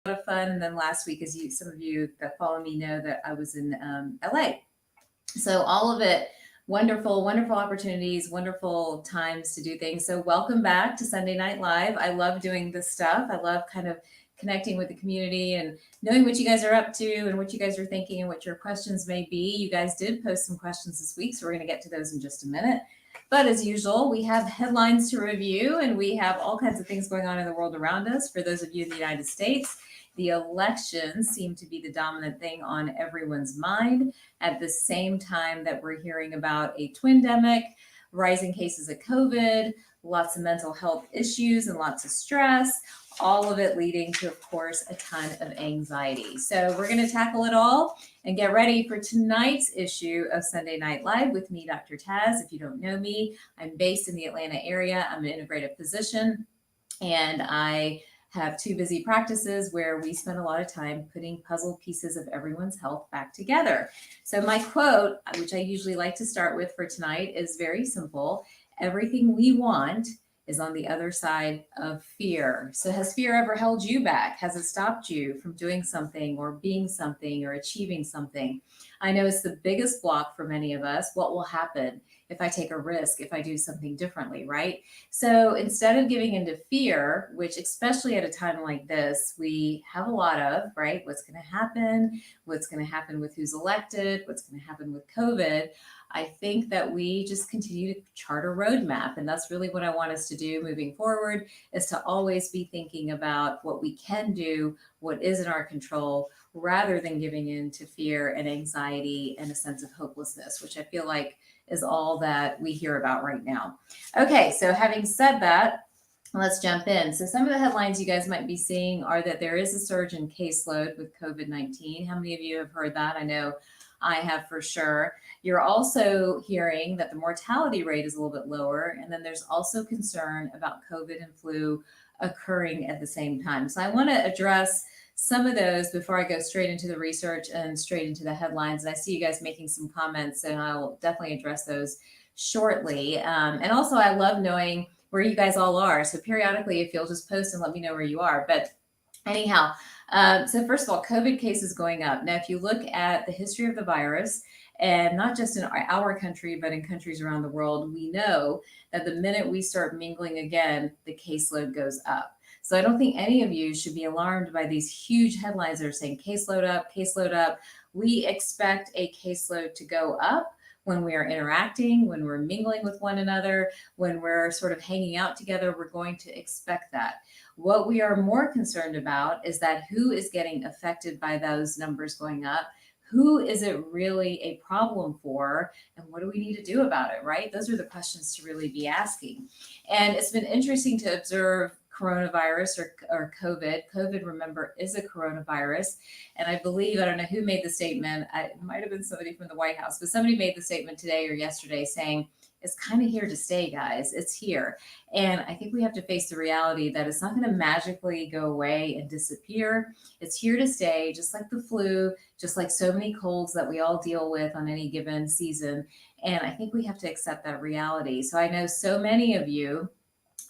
a lot of fun. And then last week, as some of you that follow me know, that I was in LA. So all of it, wonderful, wonderful opportunities, wonderful times to do things. So welcome back to Sunday Night Live. I love doing this stuff. I love kind of connecting with the community and knowing what you guys are up to and what you guys are thinking and what your questions may be. You guys did post some questions this week, so we're going to get to those in just a minute. But as usual, we have headlines to review and we have all kinds of things going on in the world around us. For those of you in the United States, the elections seem to be the dominant thing on everyone's mind at the same time that we're hearing about a twindemic, rising cases of COVID, lots of mental health issues and lots of stress, all of it leading to, of course, a ton of anxiety. So we're going to tackle it all and get ready for tonight's issue of Sunday Night Live with me, Dr. Taz. If you don't know me, I'm based in the Atlanta area. I'm an integrative physician, and I have two busy practices where we spend a lot of time putting puzzle pieces of everyone's health back together. So my quote, which I usually like to start with for tonight, is very simple. Everything we want is on the other side of fear. So has fear ever held you back? Has it stopped you from doing something or being something or achieving something? I know it's the biggest block for many of us. What will happen if I take a risk, if I do something differently, right? So instead of giving into fear, which especially at a time like this, we have a lot of, right? What's going to happen? What's going to happen with who's elected? What's going to happen with COVID? I think that we just continue to chart a roadmap. And that's really what I want us to do moving forward, is to always be thinking about what we can do, what is in our control, rather than giving in to fear and anxiety and a sense of hopelessness, which I feel like is all that we hear about right now. Okay, so having said that, let's jump in. So some of the headlines you guys might be seeing are that there is a surge in caseload with COVID-19. How many of you have heard that? I know I have for sure. You're also hearing that the mortality rate is a little bit lower, and then there's also concern about COVID and flu occurring at the same time. So I want to address some of those before I go straight into the research and straight into the headlines. And I see you guys making some comments, and I'll definitely address those shortly. And also, I love knowing where you guys all are. So periodically, if you'll just post and let me know where you are. But anyhow, so first of all, COVID cases going up. Now, if you look at the history of the virus, and not just in our country, but in countries around the world, we know that the minute we start mingling again, the caseload goes up. So I don't think any of you should be alarmed by these huge headlines that are saying caseload up, caseload up. We expect a caseload to go up when we are interacting, when we're mingling with one another, when we're sort of hanging out together. We're going to expect that. What we are more concerned about is that who is getting affected by those numbers going up? Who is it really a problem for? And what do we need to do about it, right? Those are the questions to really be asking. And it's been interesting to observe coronavirus or COVID. COVID, remember, is a coronavirus. And I believe, I don't know who made the statement, it might have been somebody from the White House, but somebody made the statement today or yesterday saying, it's kind of here to stay, guys. It's here. And I think we have to face the reality that it's not going to magically go away and disappear. It's here to stay, just like the flu, just like so many colds that we all deal with on any given season. And I think we have to accept that reality. So I know so many of you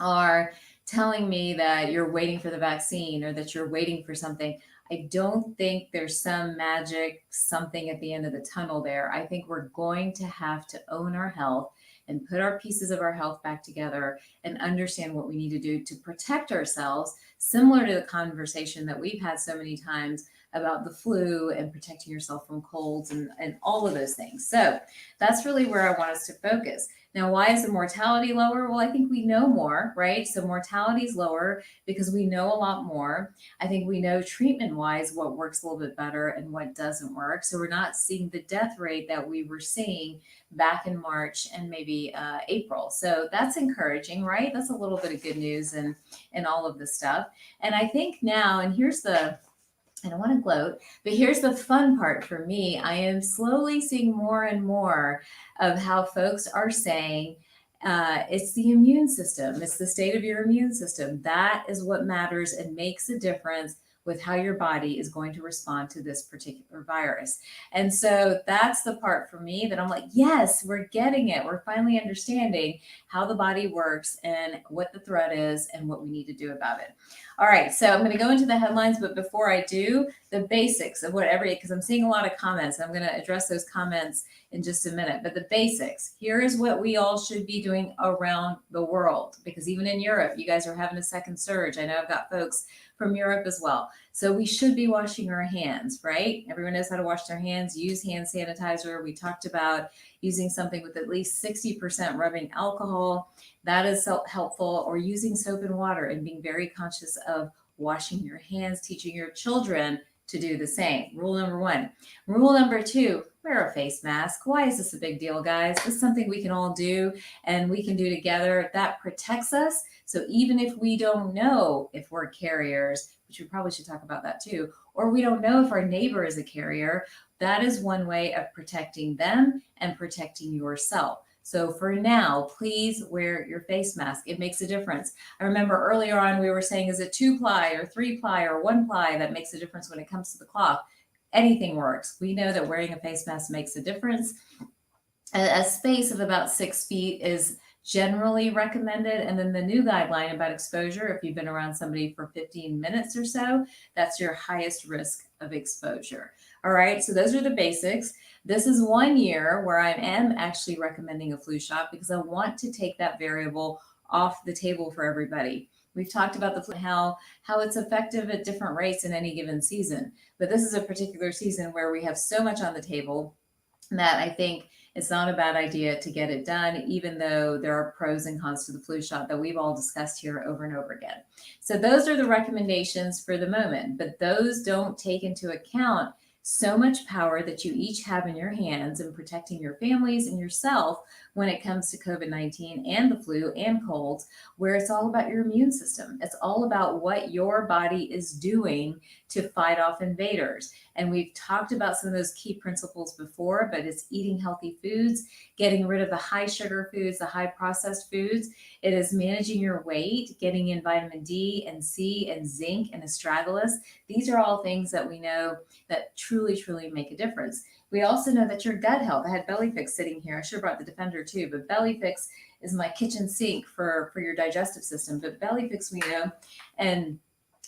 are telling me that you're waiting for the vaccine or that you're waiting for something. I don't think there's some magic something at the end of the tunnel there. I think we're going to have to own our health and put our pieces of our health back together and understand what we need to do to protect ourselves, similar to the conversation that we've had so many times about the flu and protecting yourself from colds and all of those things. So that's really where I want us to focus. Now, why is the mortality lower? Well, I think we know more, right? So mortality is lower because we know a lot more. I think we know treatment-wise what works a little bit better and what doesn't work. So we're not seeing the death rate that we were seeing back in March and maybe April. So that's encouraging, right? That's a little bit of good news and all of this stuff. And I think now, and here's the, I don't want to gloat, but here's the fun part for me. I am slowly seeing more and more of how folks are saying it's the immune system. It's the state of your immune system. That is what matters and makes a difference with how your body is going to respond to this particular virus. And so that's the part for me that I'm like, yes, we're getting it. We're finally understanding how the body works and what the threat is and what we need to do about it. All right, so I'm going to go into the headlines, but before I do, the basics of because I'm seeing a lot of comments. I'm going to address those comments in just a minute. But the basics, here is what we all should be doing around the world, because even in Europe, you guys are having a second surge. I know I've got folks from Europe as well. So we should be washing our hands, right? Everyone knows how to wash their hands, use hand sanitizer. We talked about using something with at least 60% rubbing alcohol. That is so helpful, or using soap and water and being very conscious of washing your hands, teaching your children to do the same. Rule number 1. Rule number 2, wear a face mask. Why is this a big deal, guys? This is something we can all do and we can do together. That protects us. So even if we don't know if we're carriers, which we probably should talk about that too, or we don't know if our neighbor is a carrier, that is one way of protecting them and protecting yourself. So for now, please wear your face mask. It makes a difference. I remember earlier on we were saying, is it 2-ply or 3-ply or 1-ply that makes a difference when it comes to the cloth? Anything works. We know that wearing a face mask makes a difference. A space of about 6 feet is generally recommended. And then the new guideline about exposure, if you've been around somebody for 15 minutes or so, that's your highest risk of exposure. All right, so those are the basics. This is 1 year where I am actually recommending a flu shot because I want to take that variable off the table for everybody. We've talked about the flu, how it's effective at different rates in any given season. But this is a particular season where we have so much on the table that I think it's not a bad idea to get it done, even though there are pros and cons to the flu shot that we've all discussed here over and over again. So those are the recommendations for the moment, but those don't take into account so much power that you each have in your hands in protecting your families and yourself when it comes to COVID-19 and the flu and colds, where it's all about your immune system. It's all about what your body is doing to fight off invaders. And we've talked about some of those key principles before, but it's eating healthy foods, getting rid of the high sugar foods, the high processed foods. It is managing your weight, getting in vitamin D and C and zinc and astragalus. These are all things that we know that truly, truly make a difference. We also know that your gut health, I had Belly Fix sitting here. I should have brought the Defender too, but Belly Fix is my kitchen sink for your digestive system. But Belly Fix, we know, and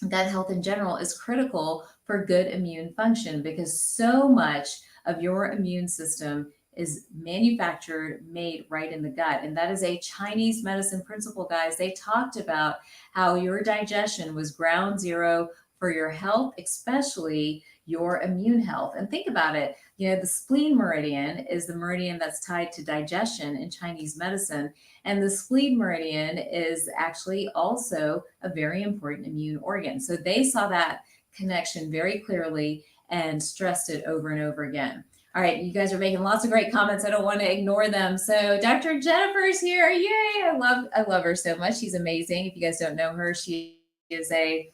gut health in general is critical for good immune function, because so much of your immune system is manufactured, made right in the gut. And that is a Chinese medicine principle, guys. They talked about how your digestion was ground zero for your health, especially your immune health. And think about it, the spleen meridian is the meridian that's tied to digestion in Chinese medicine. And the spleen meridian is actually also a very important immune organ. So they saw that connection very clearly and stressed it over and over again. All right, you guys are making lots of great comments. I don't want to ignore them. So Dr. Jennifer's here. Yay! I love her so much. She's amazing. If you guys don't know her, she is a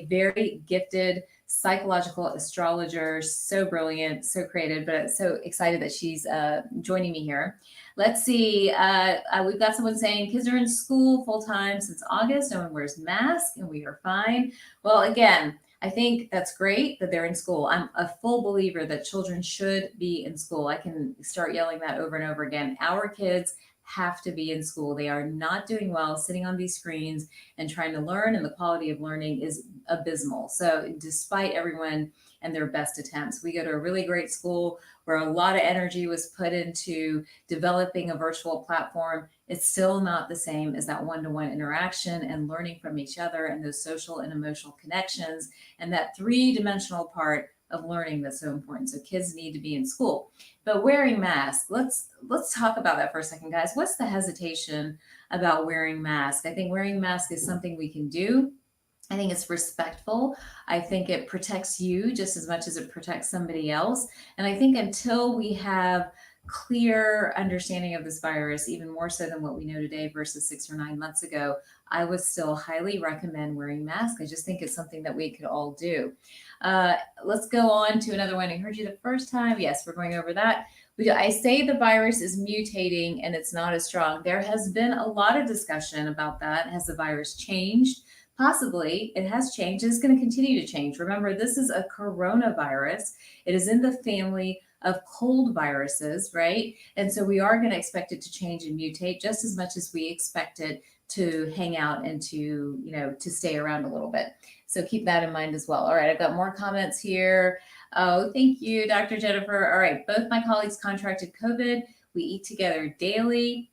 very gifted psychological astrologer, so brilliant, so creative, but so excited that she's joining me here. Let's see. We've got someone saying kids are in school full time since August. No one wears masks and we are fine. Well, again, I think that's great that they're in school. I'm a full believer that children should be in school. I can start yelling that over and over again. Our kids have to be in school. They are not doing well sitting on these screens and trying to learn, and the quality of learning is abysmal. So despite everyone and their best attempts, we go to a really great school where a lot of energy was put into developing a virtual platform. It's still not the same as that one-to-one interaction and learning from each other and those social and emotional connections and that three-dimensional part of learning that's so important. So kids need to be in school. But wearing masks, let's talk about that for a second, guys. What's the hesitation about wearing masks? I think wearing masks is something we can do. I think it's respectful. I think it protects you just as much as it protects somebody else. And I think until we have clear understanding of this virus, even more so than what we know today versus 6 or 9 months ago, I would still highly recommend wearing masks. I just think it's something that we could all do. Let's go on to another one. I heard you the first time. Yes, we're going over that. I say the virus is mutating and it's not as strong. There has been a lot of discussion about that. Has the virus changed? Possibly it has changed. It's going to continue to change. Remember, this is a coronavirus. It is in the family of cold viruses, right? And so we are going to expect it to change and mutate just as much as we expect it to hang out and to, to stay around a little bit. So keep that in mind as well. All right, I've got more comments here. Oh, thank you, Dr. Jennifer. All right, both my colleagues contracted COVID. We eat together daily,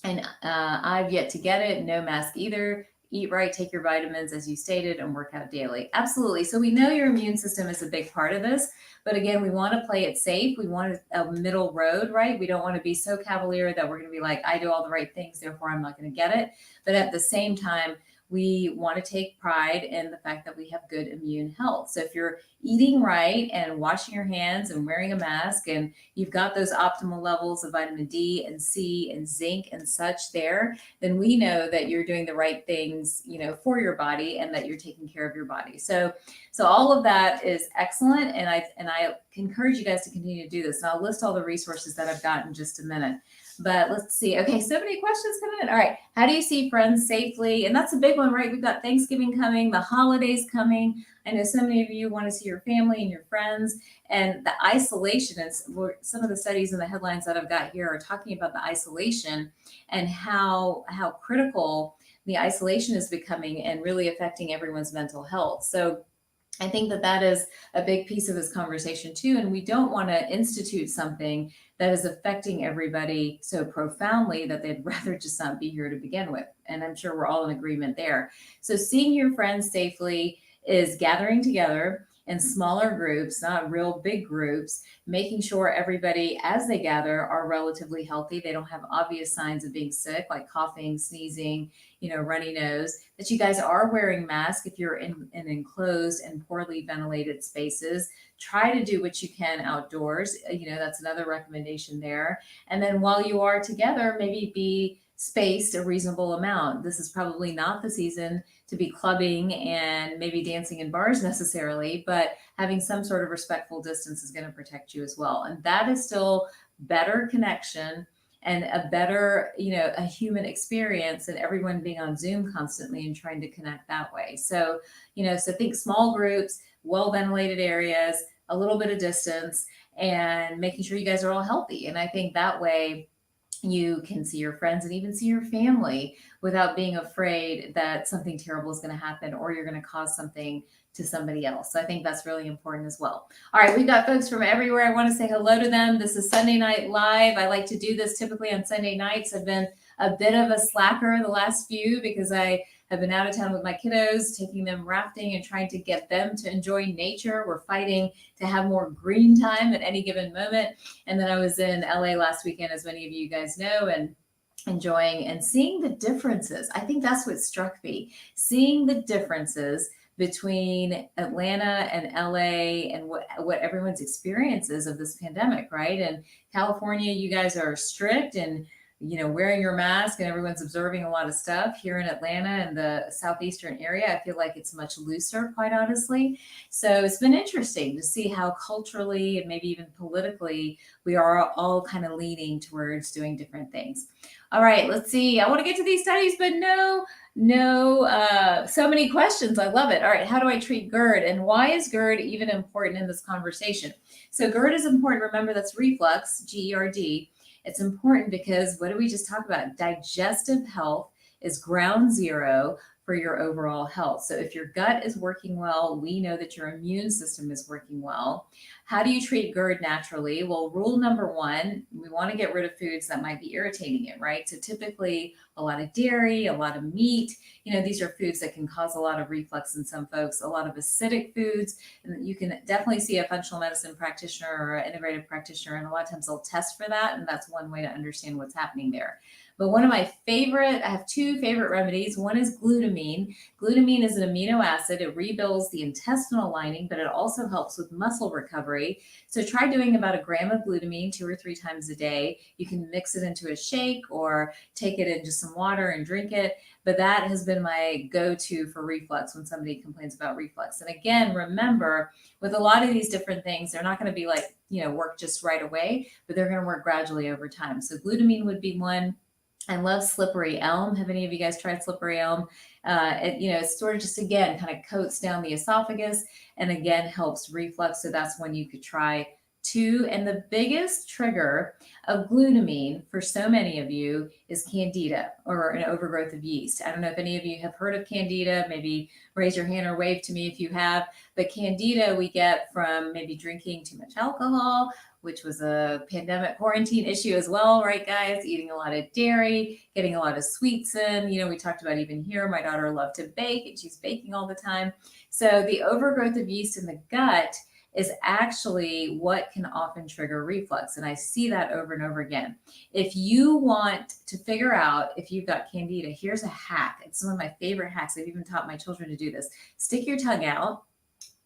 and I've yet to get it. No mask either. Eat right, take your vitamins as you stated, and work out daily. Absolutely. So we know your immune system is a big part of this, but again, we want to play it safe. We want a middle road, right? We don't want to be so cavalier that we're going to be like, I do all the right things, therefore I'm not going to get it. But at the same time, we want to take pride in the fact that we have good immune health. So if you're eating right and washing your hands and wearing a mask, and you've got those optimal levels of vitamin D and C and zinc and such there, then we know that you're doing the right things, for your body, and that you're taking care of your body. So all of that is excellent. And I encourage you guys to continue to do this. And I'll list all the resources that I've got in just a minute. But let's see. Okay, so many questions coming in. All right. How do you see friends safely? And that's a big one, right? We've got Thanksgiving coming, the holidays coming. I know so many of you want to see your family and your friends. And the isolation is some of the studies and the headlines that I've got here are talking about the isolation and how critical the isolation is becoming and really affecting everyone's mental health. So I think that is a big piece of this conversation too. And we don't want to institute something that is affecting everybody so profoundly that they'd rather just not be here to begin with. And I'm sure we're all in agreement there. So seeing your friends safely is gathering together in smaller groups, not real big groups, making sure everybody as they gather are relatively healthy. They don't have obvious signs of being sick, like coughing, sneezing, runny nose, that you guys are wearing masks if you're in enclosed and poorly ventilated spaces. Try to do what you can outdoors. That's another recommendation there. And then while you are together, maybe be spaced a reasonable amount. This is probably not the season to be clubbing and maybe dancing in bars necessarily, but having some sort of respectful distance is going to protect you as well. And that is still better connection and a better, a human experience than everyone being on Zoom constantly and trying to connect that way. So, so think small groups, well-ventilated areas, a little bit of distance, and making sure you guys are all healthy. And I think that way you can see your friends and even see your family without being afraid that something terrible is going to happen or you're going to cause something to somebody else. So I think that's really important as well. All right, we've got folks from everywhere. I want to say hello to them. This is Sunday Night Live. I like to do this typically on Sunday nights. I've been a bit of a slacker the last few because I have been out of town with my kiddos, taking them rafting and trying to get them to enjoy nature. We're fighting to have more green time at any given moment. And then I was in LA last weekend, as many of you guys know, and enjoying and seeing the differences. I think that's what struck me, seeing the differences between Atlanta and LA and what everyone's experiences of this pandemic, right? And California, you guys are strict and wearing your mask and everyone's observing a lot of stuff. Here in Atlanta and the southeastern area, I feel like it's much looser, quite honestly. So it's been interesting to see how culturally and maybe even politically we are all kind of leaning towards doing different things. All right, let's see. I want to get to these studies, but so many questions. I love it. All right, how do I treat GERD? And why is GERD even important in this conversation? So GERD is important. Remember, that's reflux, GERD. It's important because what did we just talk about? Digestive health is ground zero for your overall health. So if your gut is working well, we know that your immune system is working well. How do you treat GERD naturally? Well, rule number one, we want to get rid of foods that might be irritating it, right? So typically a lot of dairy, a lot of meat, these are foods that can cause a lot of reflux in some folks, a lot of acidic foods. And you can definitely see a functional medicine practitioner or an integrative practitioner, and a lot of times they'll test for that. And that's one way to understand what's happening there. But one of my I have two favorite remedies. One is glutamine. Glutamine is an amino acid. It rebuilds the intestinal lining, but it also helps with muscle recovery. So try doing about 1 gram of glutamine 2 or 3 times a day. You can mix it into a shake or take it in just some water and drink it. But that has been my go-to for reflux when somebody complains about reflux. And again, remember, with a lot of these different things, they're not going to be like, work just right away, but they're going to work gradually over time. So glutamine would be one. I love slippery elm. Have any of you guys tried slippery elm? It sort of just, again, kind of coats down the esophagus and again helps reflux. So that's one you could try too. And the biggest trigger of glutamine for so many of you is Candida, or an overgrowth of yeast. I don't know if any of you have heard of Candida. Maybe raise your hand or wave to me if you have. But Candida we get from maybe drinking too much alcohol, which was a pandemic quarantine issue as well, right, guys? Eating a lot of dairy, getting a lot of sweets in. We talked about even here, my daughter loved to bake and she's baking all the time. So the overgrowth of yeast in the gut is actually what can often trigger reflux. And I see that over and over again. If you want to figure out if you've got Candida, here's a hack. It's one of my favorite hacks. I've even taught my children to do this. Stick your tongue out.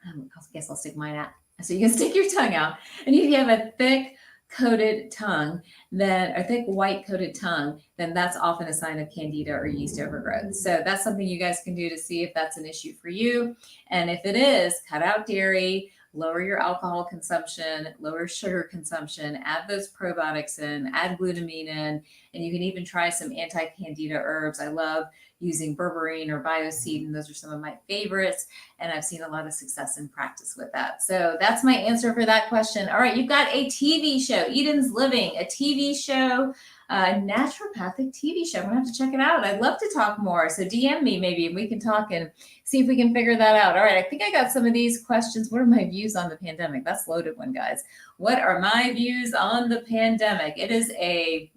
I guess I'll stick mine out. So you can stick your tongue out. And if you have a thick coated tongue, then a thick white coated tongue, then that's often a sign of Candida or yeast overgrowth. So that's something you guys can do to see if that's an issue for you. And if it is, cut out dairy, lower your alcohol consumption, lower sugar consumption, add those probiotics in, add glutamine in, and you can even try some anti-Candida herbs. I love using berberine or bioseed, and those are some of my favorites. And I've seen a lot of success in practice with that. So that's my answer for that question. All right, you've got a TV show, Eden's Living, a TV show, a naturopathic TV show. I'm gonna have to check it out. I'd love to talk more. So DM me maybe, and we can talk and see if we can figure that out. All right, I think I got some of these questions. What are my views on the pandemic? That's a loaded one, guys. What are my views on the pandemic? It is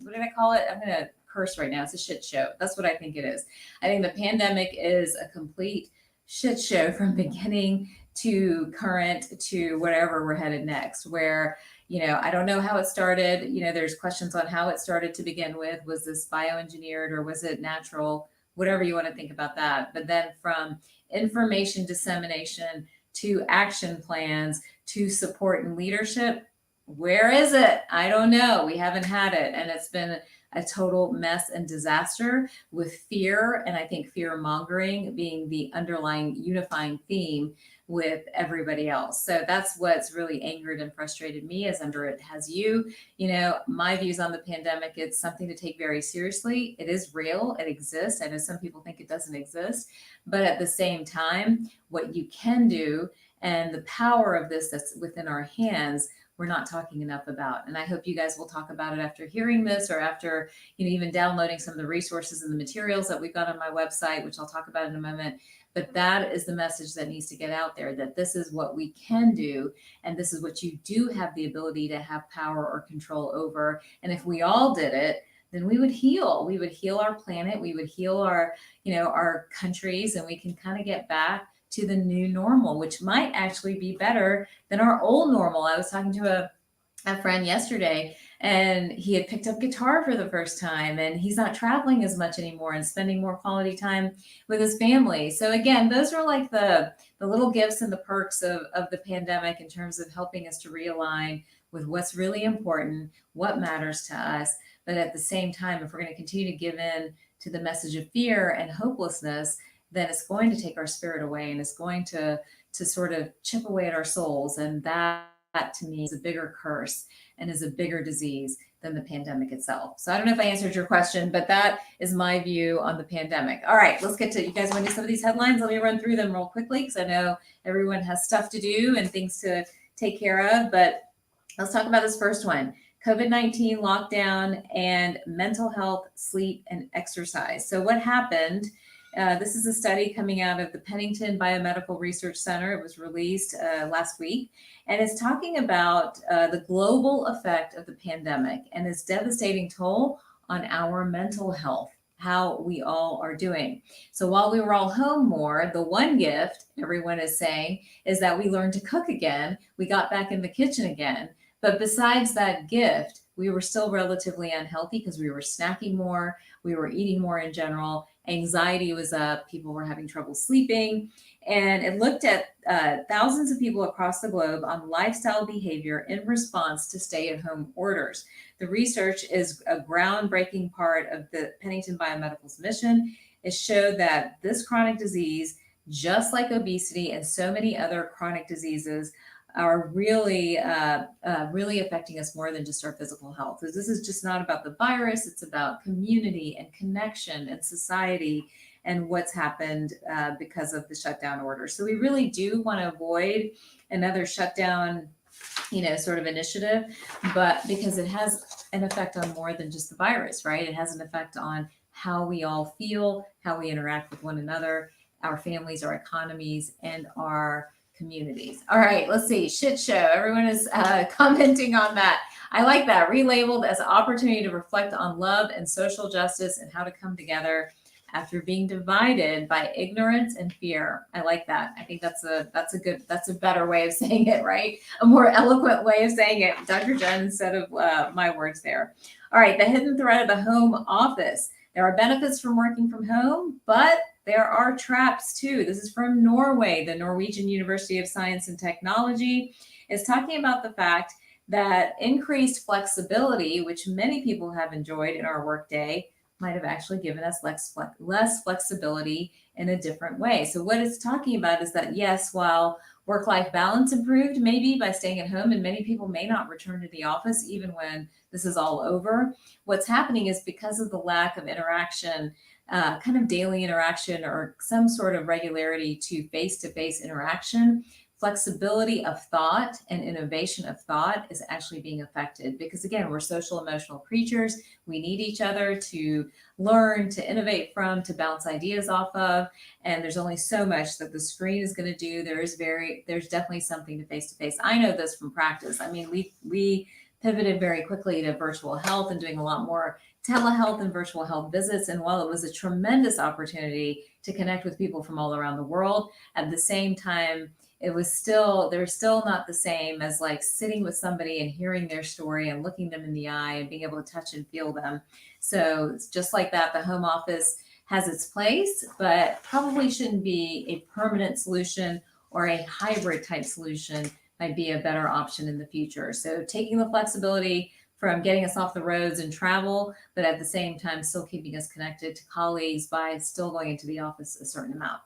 what did I call it? I'm gonna curse right now. It's a shit show. That's what I think it is. I think the pandemic is a complete shit show from beginning to current to whatever we're headed next, where I don't know how it started. There's questions on how it started to begin with. Was this bioengineered or was it natural? Whatever you want to think about that. But then from information dissemination to action plans to support and leadership, where is it? I don't know. We haven't had it. And it's been a total mess and disaster, with fear, and I think fear mongering being the underlying unifying theme with everybody else. So that's what's really angered and frustrated me, as under it has you. My views on the pandemic, it's something to take very seriously. It is real. It exists. I know some people think it doesn't exist, but at the same time, what you can do and the power of this that's within our hands, we're not talking enough about. And I hope you guys will talk about it after hearing this, or after, even downloading some of the resources and the materials that we've got on my website, which I'll talk about in a moment. But that is the message that needs to get out there, that this is what we can do. And this is what you do have the ability to have power or control over. And if we all did it, then we would heal. We would heal our planet. We would heal our countries, and we can kind of get back to the new normal, which might actually be better than our old normal. I was talking to a friend yesterday, and he had picked up guitar for the first time, and he's not traveling as much anymore and spending more quality time with his family. So again, those are like the little gifts and the perks of the pandemic in terms of helping us to realign with what's really important, what matters to us. But at the same time, if we're going to continue to give in to the message of fear and hopelessness, then it's going to take our spirit away, and it's going to sort of chip away at our souls. And that to me is a bigger curse and is a bigger disease than the pandemic itself. So I don't know if I answered your question, but that is my view on the pandemic. All right, let's get to, you guys want to do some of these headlines? Let me run through them real quickly, because I know everyone has stuff to do and things to take care of. But let's talk about this first one. COVID-19 lockdown and mental health, sleep, and exercise. So what happened? This is a study coming out of the Pennington Biomedical Research Center. It was released last week, and it's talking about the global effect of the pandemic and its devastating toll on our mental health, how we all are doing. So while we were all home more, the one gift everyone is saying is that we learned to cook again. We got back in the kitchen again. But besides that gift, we were still relatively unhealthy because we were snacking more, we were eating more in general, anxiety was up, people were having trouble sleeping. And it looked at thousands of people across the globe on lifestyle behavior in response to stay-at-home orders. The research is a groundbreaking part of the Pennington Biomedical's mission. It showed that this chronic disease, just like obesity and so many other chronic diseases, are really, really affecting us more than just our physical health. Because this is just not about the virus; it's about community and connection and society and what's happened because of the shutdown order. So we really do want to avoid another shutdown, sort of initiative, but because it has an effect on more than just the virus, right? It has an effect on how we all feel, how we interact with one another, our families, our economies, and our communities. All right, let's see. Shit show. Everyone is commenting on that. I like that. Relabeled as an opportunity to reflect on love and social justice and how to come together after being divided by ignorance and fear. I like that. I think that's a better way of saying it, right? A more eloquent way of saying it, Dr. Jen, instead of my words there. All right, the hidden threat of the home office. There are benefits from working from home, but there are traps too. This is from Norway. The Norwegian University of Science and Technology is talking about the fact that increased flexibility, which many people have enjoyed in our workday, might have actually given us less flexibility in a different way. So what it's talking about is that, yes, while work-life balance improved maybe by staying at home, and many people may not return to the office even when this is all over, what's happening is because of the lack of interaction, kind of daily interaction or some sort of regularity to face-to-face interaction, flexibility of thought and innovation of thought is actually being affected because, again, we're social emotional creatures. We need each other to learn, to innovate from, to bounce ideas off of. And there's only so much that the screen is going to do. There's definitely something to face. I know this from practice. I mean, we pivoted very quickly to virtual health and doing a lot more telehealth and virtual health visits. And while it was a tremendous opportunity to connect with people from all around the world, at the same time, they're still not the same as like sitting with somebody and hearing their story and looking them in the eye and being able to touch and feel them. So it's just like that. The home office has its place, but probably shouldn't be a permanent solution, or a hybrid type solution might be a better option in the future. So taking the flexibility from getting us off the roads and travel, but at the same time, still keeping us connected to colleagues by still going into the office a certain amount.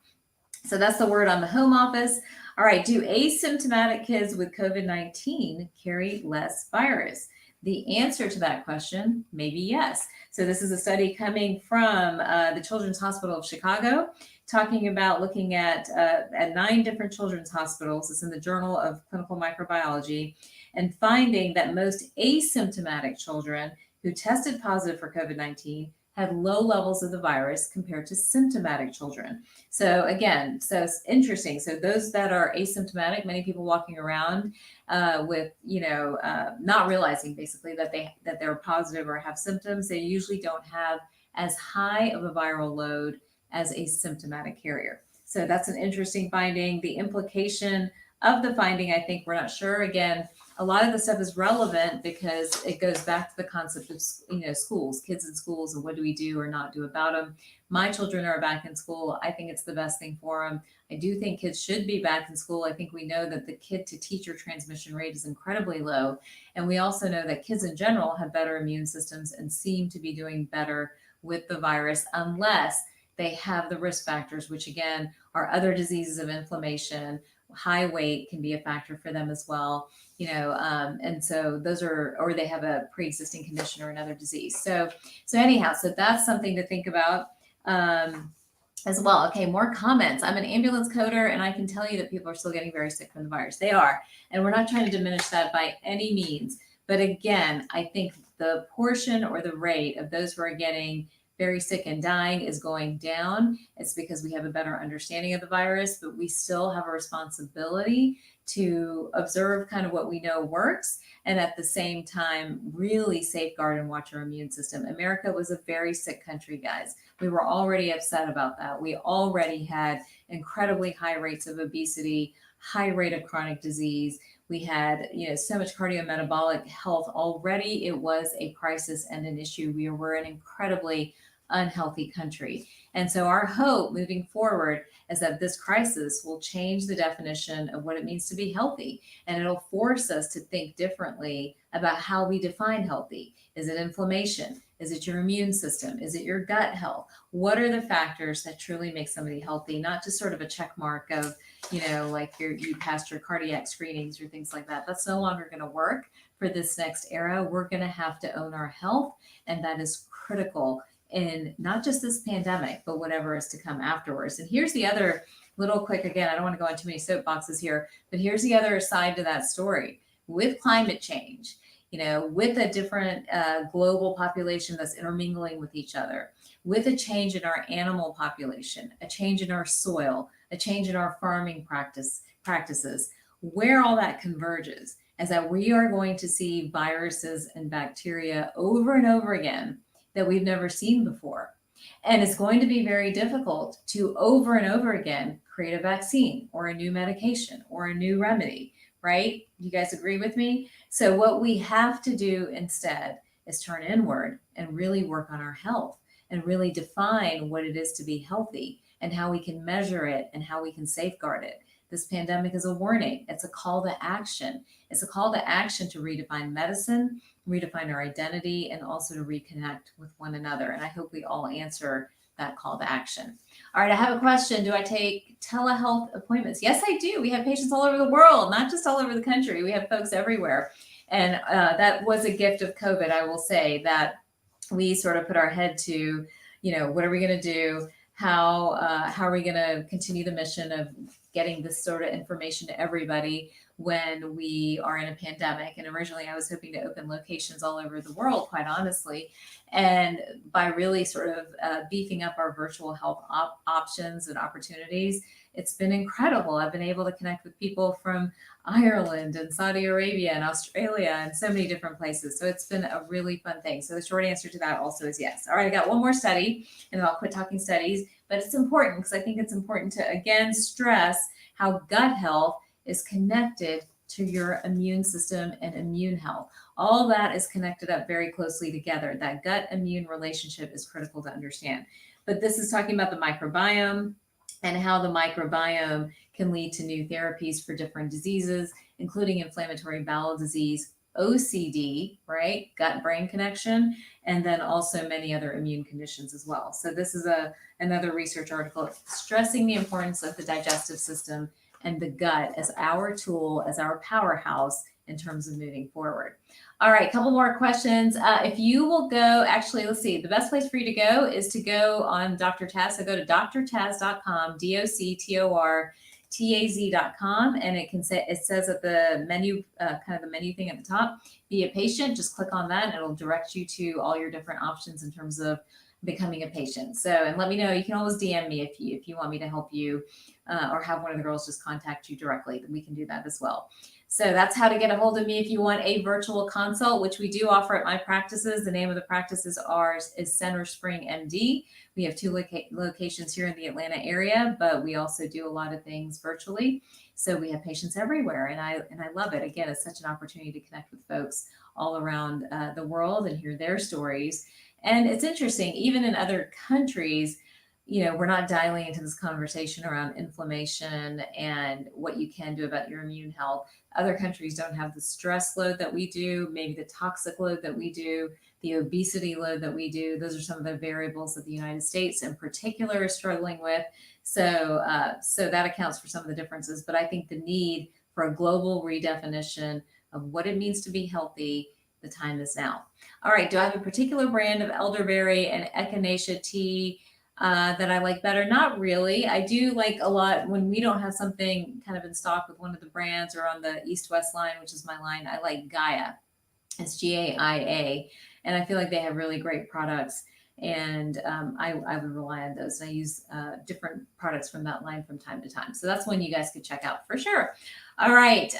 So that's the word on the home office. All right, do asymptomatic kids with COVID-19 carry less virus? The answer to that question may be yes. So this is a study coming from the Children's Hospital of Chicago, talking about looking at 9 different children's hospitals. It's in the Journal of Clinical Microbiology, and finding that most asymptomatic children who tested positive for COVID-19 had low levels of the virus compared to symptomatic children. So again, so it's interesting. So those that are asymptomatic, many people walking around with, not realizing basically that they're positive or have symptoms, they usually don't have as high of a viral load as a symptomatic carrier. So that's an interesting finding. The implication of the finding, I think we're not sure. Again, a lot of the stuff is relevant because it goes back to the concept of, schools, kids in schools, and what do we do or not do about them. My children are back in school. I think it's the best thing for them. I do think kids should be back in school. I think we know that the kid to teacher transmission rate is incredibly low. And we also know that kids in general have better immune systems and seem to be doing better with the virus, unless they have the risk factors, which again are other diseases of inflammation. High weight can be a factor for them as well, and so those are, or they have a pre-existing condition or another disease. So anyhow, so that's something to think about as well. Okay, more comments. I'm an ambulance coder, and I can tell you that people are still getting very sick from the virus. They are, and we're not trying to diminish that by any means. But again, I think the portion or the rate of those who are getting very sick and dying is going down. It's because we have a better understanding of the virus, but we still have a responsibility to observe kind of what we know works, and at the same time really safeguard and watch our immune system. America was a very sick country, guys. We were already upset about that. We already had incredibly high rates of obesity, high rate of chronic disease. We had, so much cardiometabolic health already. It was a crisis and an issue. We were an incredibly unhealthy country. And so our hope moving forward is that this crisis will change the definition of what it means to be healthy. And it'll force us to think differently about how we define healthy. Is it inflammation? Is it your immune system? Is it your gut health? What are the factors that truly make somebody healthy? Not just sort of a check mark of, like you passed your cardiac screenings or things like that. That's no longer going to work for this next era. We're going to have to own our health, and that is critical in not just this pandemic, but whatever is to come afterwards. And here's the other little quick, again, I don't want to go on too many soapboxes here, but here's the other side to that story. With climate change, with a different global population that's intermingling with each other, with a change in our animal population, a change in our soil, a change in our farming practices, where all that converges is that we are going to see viruses and bacteria over and over again that we've never seen before. And it's going to be very difficult to over and over again create a vaccine or a new medication or a new remedy, right? You guys agree with me? So what we have to do instead is turn inward and really work on our health and really define what it is to be healthy and how we can measure it and how we can safeguard it. This pandemic is a warning. It's a call to action. It's a call to action to redefine medicine, redefine our identity, and also to reconnect with one another. And I hope we all answer that call to action. All right, I have a question. Do I take telehealth appointments? Yes, I do. We have patients all over the world, not just all over the country. We have folks everywhere. And that was a gift of COVID, I will say, that we sort of put our head to, what are we going to do? How are we going to continue the mission of getting this sort of information to everybody when we are in a pandemic? And originally I was hoping to open locations all over the world, quite honestly. And by really sort of beefing up our virtual health options and opportunities, it's been incredible. I've been able to connect with people from Ireland and Saudi Arabia and Australia and so many different places. So it's been a really fun thing. So the short answer to that also is yes. All right, I got one more study and then I'll quit talking studies, but it's important because I think it's important to, again, stress how gut health is connected to your immune system and immune health. All that is connected up very closely together. That gut immune relationship is critical to understand. But this is talking about the microbiome and how the microbiome can lead to new therapies for different diseases, including inflammatory bowel disease, OCD, right? Gut-brain connection, and then also many other immune conditions as well. So this is another research article stressing the importance of the digestive system and the gut as our tool, as our powerhouse in terms of moving forward. All right, a couple more questions. If you will go, actually, let's see, the best place for you to go is to go on Dr. Taz. So go to drtaz.com, doctortaz.com, and it says at the menu, kind of the menu thing at the top, be a patient. Just click on that and it'll direct you to all your different options in terms of becoming a patient. So, and let me know, you can always DM me if you want me to help you or have one of the girls just contact you directly, then we can do that as well. So that's how to get a hold of me if you want a virtual consult, which we do offer at my practices. The name of the practices is Center Spring MD. We have 2 locations here in the Atlanta area, but we also do a lot of things virtually. So we have patients everywhere, and I love it. Again, it's such an opportunity to connect with folks all around the world and hear their stories. And it's interesting, even in other countries, we're not dialing into this conversation around inflammation and what you can do about your immune health. Other countries don't have the stress load that we do, maybe the toxic load that we do, the obesity load that we do. Those are some of the variables that the United States in particular is struggling with. So that accounts for some of the differences. But I think the need for a global redefinition of what it means to be healthy, the time is now. All right, do I have a particular brand of elderberry and echinacea tea that I like better? Not really. I do like a lot when we don't have something kind of in stock with one of the brands or on the East-West line, which is my line. I like Gaia. It's Gaia. And I feel like they have really great products. And I would rely on those. And I use different products from that line from time to time. So that's one you guys could check out for sure. All right.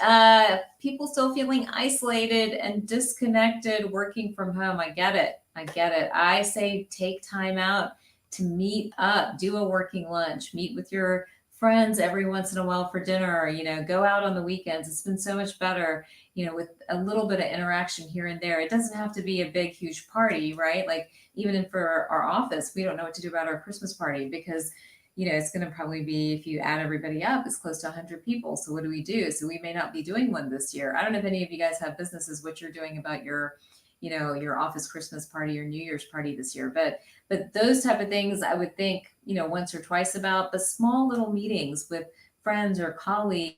People still feeling isolated and disconnected working from home. I get it. I say take time out to meet up, do a working lunch, meet with your friends every once in a while for dinner, go out on the weekends. It's been so much better, with a little bit of interaction here and there. It doesn't have to be a big, huge party, right? Like even for our office, we don't know what to do about our Christmas party because, it's going to probably be, if you add everybody up, it's close to 100 people. So what do we do? So we may not be doing one this year. I don't know if any of you guys have businesses, what you're doing about your your office Christmas party or New Year's party this year. But those type of things I would think, once or twice about, but small little meetings with friends or colleagues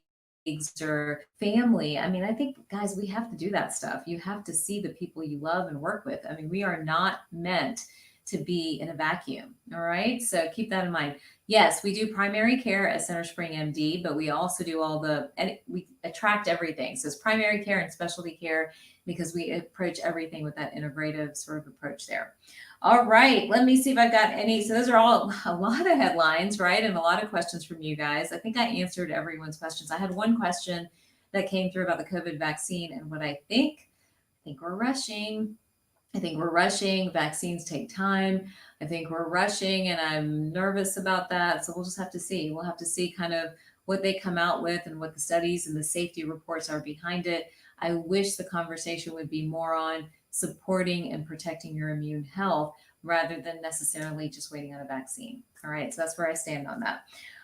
or family. I mean, I think, guys, we have to do that stuff. You have to see the people you love and work with. I mean, we are not meant to be in a vacuum. All right. So keep that in mind. Yes, we do primary care at Center Spring MD, but we also do and we attract everything. So it's primary care and specialty care because we approach everything with that integrative sort of approach there. All right, let me see if I've got any. So those are all a lot of headlines, right? And a lot of questions from you guys. I think I answered everyone's questions. I had one question that came through about the COVID vaccine and what I think we're rushing. I think we're rushing. Vaccines take time. I think we're rushing, and I'm nervous about that. So we'll just have to see. We'll have to see kind of what they come out with and what the studies and the safety reports are behind it. I wish the conversation would be more on supporting and protecting your immune health rather than necessarily just waiting on a vaccine. All right, so that's where I stand on that.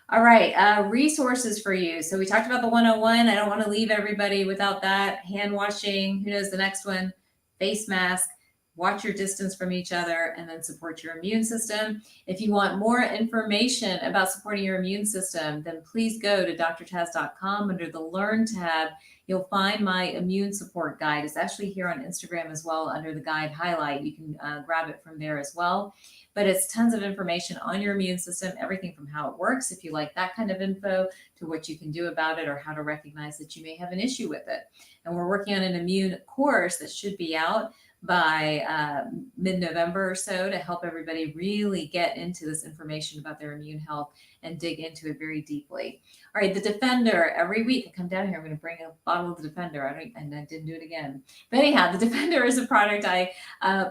All right, resources for you. So we talked about the 101. I don't want to leave everybody without that. Hand washing, who knows the next one? Face mask. Watch your distance from each other, and then support your immune system. If you want more information about supporting your immune system, then please go to drtaz.com. Under the Learn tab, you'll find my immune support guide. It's actually here on Instagram as well under the guide highlight. You can grab it from there as well. But it's tons of information on your immune system, everything from how it works, if you like that kind of info, to what you can do about it or how to recognize that you may have an issue with it. And we're working on an immune course that should be out by mid-November or so to help everybody really get into this information about their immune health and dig into it very deeply. All right, the Defender. Every week I come down here, I'm going to bring a bottle of the Defender. I didn't do it again. But anyhow, the Defender is a product I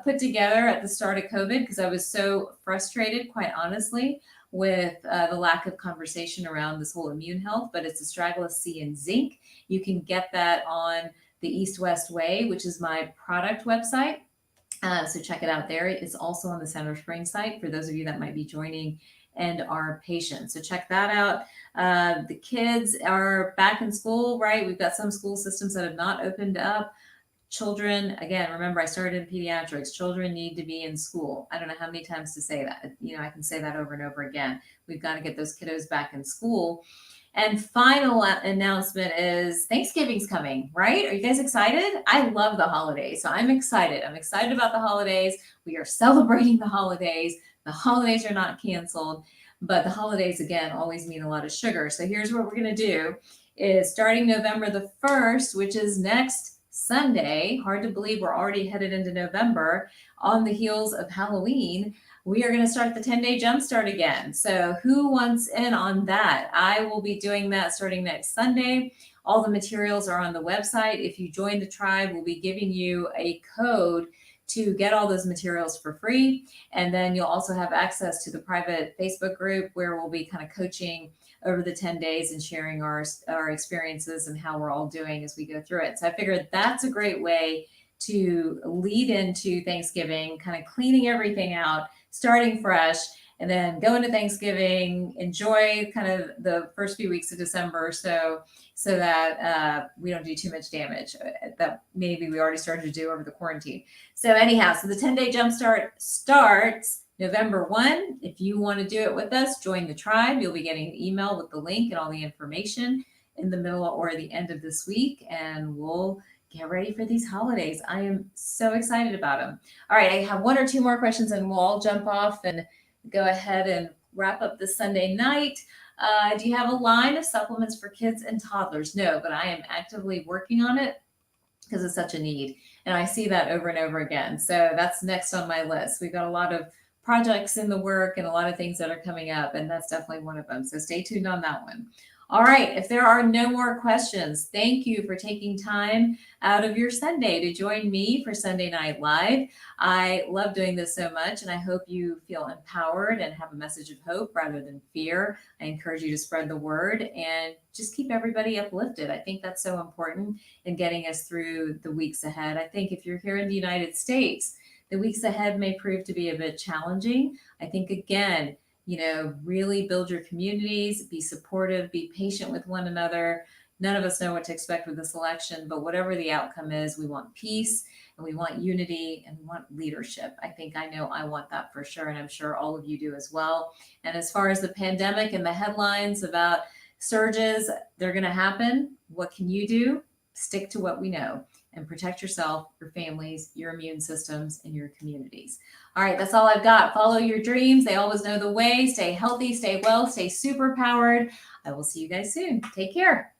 put together at the start of COVID because I was so frustrated, quite honestly, with the lack of conversation around this whole immune health. But it's astragalus C and zinc. You can get that on the East West Way, which is my product website. So check it out there. It's also on the Center Spring site for those of you that might be joining and are patients. So check that out. The kids are back in school, right? We've got some school systems that have not opened up. Children, again, remember I started in pediatrics. Children need to be in school. I don't know how many times to say that. I can say that over and over again. We've got to get those kiddos back in school. And final announcement is Thanksgiving's coming, right? Are you guys excited? I love the holidays, so I'm excited. I'm excited about the holidays. We are celebrating the holidays. The holidays are not canceled, but the holidays, again, always mean a lot of sugar. So here's what we're going to do is starting November the 1st, which is next Sunday, hard to believe we're already headed into November, on the heels of Halloween, we are going to start the 10-day jumpstart again. So who wants in on that? I will be doing that starting next Sunday. All the materials are on the website. If you join the tribe, we'll be giving you a code to get all those materials for free. And then you'll also have access to the private Facebook group where we'll be kind of coaching over the 10 days and sharing our experiences and how we're all doing as we go through it. So I figured that's a great way to lead into Thanksgiving, kind of cleaning everything out, starting fresh, and then go into Thanksgiving, enjoy kind of the first few weeks of December so that we don't do too much damage that maybe we already started to do over the quarantine. So anyhow, so the 10-day jumpstart starts November 1. If you want to do it with us, join the tribe. You'll be getting an email with the link and all the information in the middle or the end of this week, and we'll get ready for these holidays. I am so excited about them. All right, I have one or two more questions and we'll all jump off and go ahead and wrap up this Sunday night. Do you have a line of supplements for kids and toddlers? No, but I am actively working on it because it's such a need. And I see that over and over again. So that's next on my list. We've got a lot of projects in the work and a lot of things that are coming up, and that's definitely one of them. So stay tuned on that one. All right, if there are no more questions, thank you for taking time out of your Sunday to join me for Sunday Night Live. I love doing this so much, and I hope you feel empowered and have a message of hope rather than fear. I encourage you to spread the word and just keep everybody uplifted. I think that's so important in getting us through the weeks ahead. I think if you're here in the United States, the weeks ahead may prove to be a bit challenging. I think, again, really build your communities, be supportive, be patient with one another, None of us know what to expect with this election, but whatever the outcome is, we want peace and we want unity and we want leadership. I know I want that for sure. And I'm sure all of you do as well. And as far as the pandemic and the headlines about surges, they're going to happen. What can you do? Stick to what we know and protect yourself, your families, your immune systems, and your communities. All right, that's all I've got. Follow your dreams. They always know the way. Stay healthy, stay well, stay super powered. I will see you guys soon. Take care.